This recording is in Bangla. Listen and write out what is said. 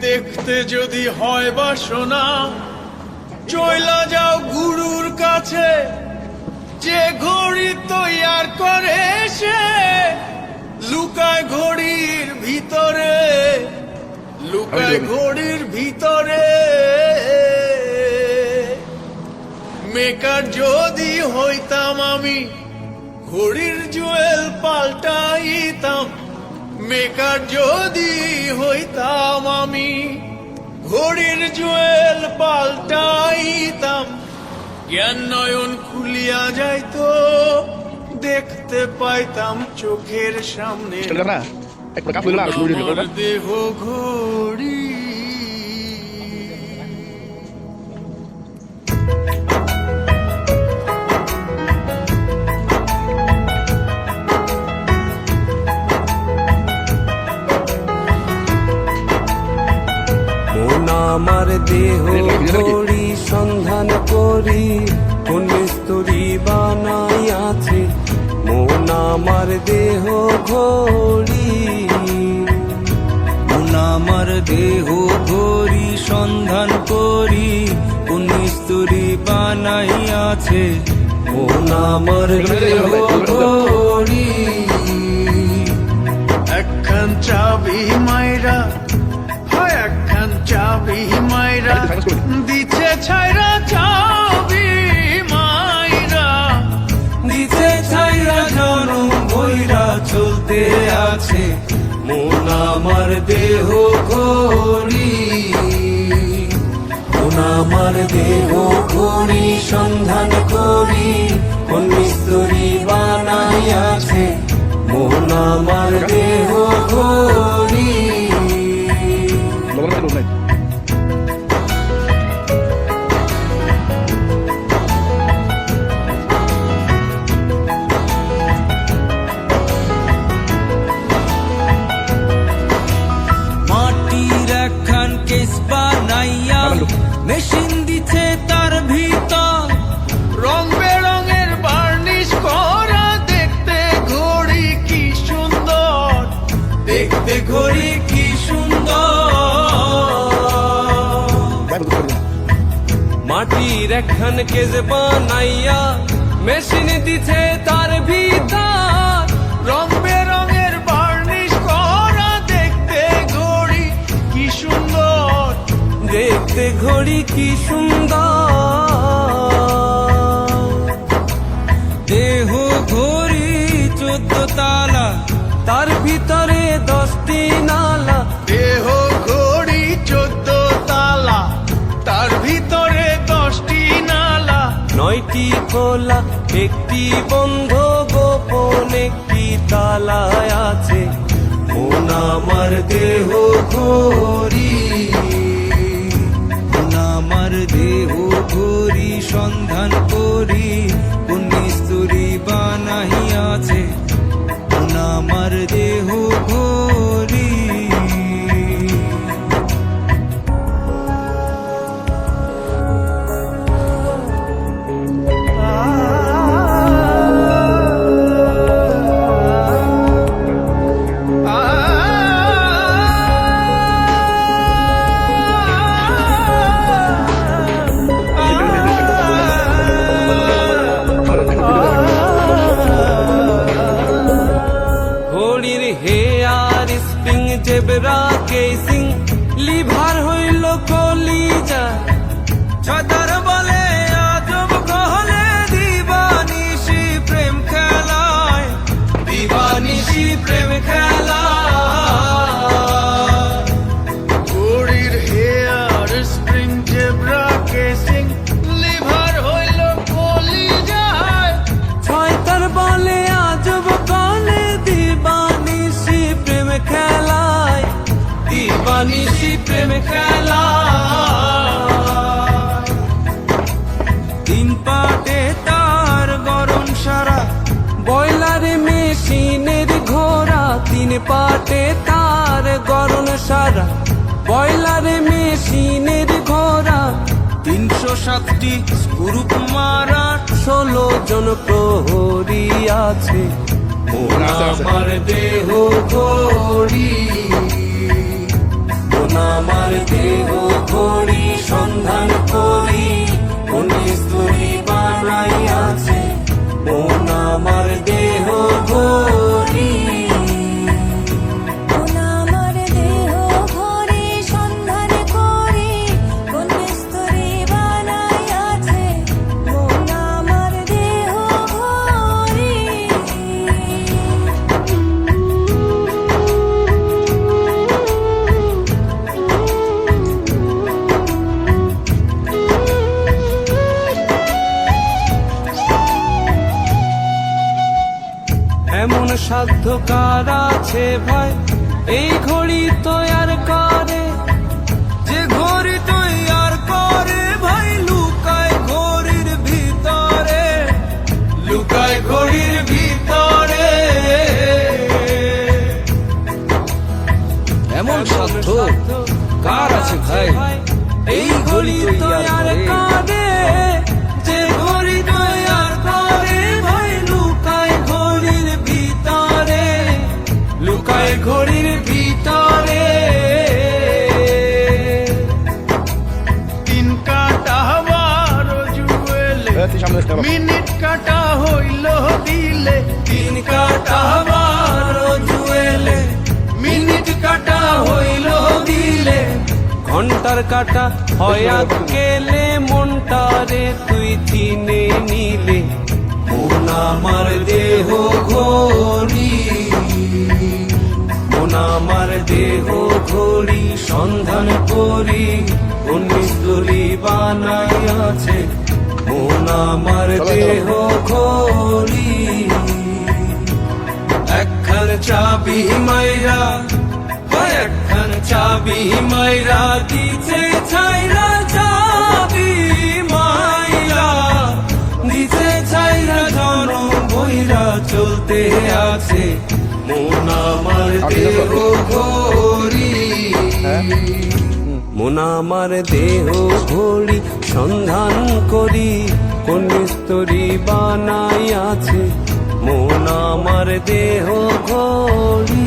দেখতে যদি হয় বাসনা, চইলা যাও গুরুর কাছে, যে ঘড়ি তৈয়ার করে সে লুকায় ঘড়ির ভিতরে, লুকায় ঘড়ির ভিতরে। মেকার যদি হইতাম আমি, ঘড়ির জুয়েল পাল্টাইতাম। মেকার যদি হইতাম আমি, ঘড়ির জুয়েল পাল্টাইতাম। জ্ঞান নয়ন খুলিয়া যাইতো, দেখতে পাইতাম চোখের সামনে আমার দেহ ঘড়ি। আমার দেহ ঘড়ি সন্ধান করি, কোন মিস্তুরি বানাইয়াছে মন আমার দেহ ঘড়ি। মন আমার দেহ ঘড়ি সন্ধান করি, কোন মিস্তুরি বানাইয়াছে মন আমার দেহ ঘড়ি। একখান চাবি মাইরা, একখান চাবি মাইরা দিছে ছাইরা, চাবি মাইরা দিছে ছাইরা জনম বইরা চলতে আছে মন আমার দেহ ঘড়ি। মন আমার দেহ ঘড়ি সন্ধান করি, কোন মিস্তুরি বানাইয়াছে মন আমার দেহ ঘড়ি। মাটির একখান কেস বানাইয়া মেশিন দিছে তার ভিতর, রং বেরঙের বার্নিশ করা, দেখতে ঘড়ি কি সুন্দর, দেখতে ঘড়ি কি সুন্দর। মাটির একখান কেস বানাইয়া মেশিন দিছে তার ভিতর, রং বেরঙের বার্নিশ করা, দেখতে ঘড়ি কি সুন্দর, দেখতে ঘড়ি কি সুন্দর। দেহ ঘড়ি 14 তালা, তার ভিতরে 10টি নালা। দেহ ঘড়ি 14 তালা, তার ভিতরে 10টি নালা। 9টি খোলা, 1টি বন্ধ, গোপন 1টি তালায় আছে মন আমার দেহ ঘড়ি। মন আমার দেহ ঘড়ি সন্ধান করি, কোন মিস্তুরি বানাইয়াছে মন আমার দেহ ঘড়ি। ঘড়ির hair spring zebra casing, liver হইল কলিজা। ছতার বলে আজব কহলে দিবানিশি প্রেম খেলায়, দিবানিশি প্রেম খেলা। ঘড়ির hair spring zebra casing, liver হইল কলিজায়। ছয়তার বলে আজব কলে দিবানিশি প্রেম খেলায়, দিবানিশি প্রেম খেলায়। 3 পাটে তার গরম সারা, বয়লারে মেশিনের ঘোড়া। 3 পাটে তার গরম সারা, বয়লারে মেশিনের ঘোড়া। 307টি গ্রুপ মারা, 16 জন প্রহরী আছে মন আমার দেহ ঘড়ি। মন আমার দেহ ঘড়ি সন্ধান করি কোন স্তরী বানাই আছে মন আমার দেহ ঘড়ি মন আমার দেহ ঘড়ি সন্ধান করি কোন স্তরে বানাই আছে মন আমার দেহ ঘড়ি এমন সাধ্য কার আছে ভাই এই ঘড়ি তৈয়ার করে যে ঘড়ি তৈয়ার করে ভাই লুকায় ঘড়ির ভিতরে, লুকায় ঘড়ির ভিতরে এমন সাধ্য কার আছে ভাই এই ঘড়ি তৈয়ার করে যে ঘড়ি তৈয়ার করে ভাই লুকায় ঘড়ির ভিতরে, লুকায় ঘড়ির ভিতরে তিন কাটা বারো জুয়েলে মিনিট কাটা হইল দিলে তিন কাটা বারো জুয়েলে মিনিট কাটা হইল দিলে ঘন্টার কাটা হয় গেলে মনটারে তুই চিনে নিলে মন আমার দেহ ঘড়ি মন আমার দেহ ঘড়ি সন্ধান করি কোন স্তরী বানাই আছে মন আমার দেহ ঘড়ি একখান চাবি মাইরা একখান চাবি মাইরা দিছে ছাইরা চাবি মাইরা দিছে ছাইরা জন বইরা চলতে আছে মন আমার দেহ ঘড়ি মন আমার দেহ ঘড়ি সন্ধান করি কোন স্তরী বানাই আছে মন আমার দেহ ঘড়ি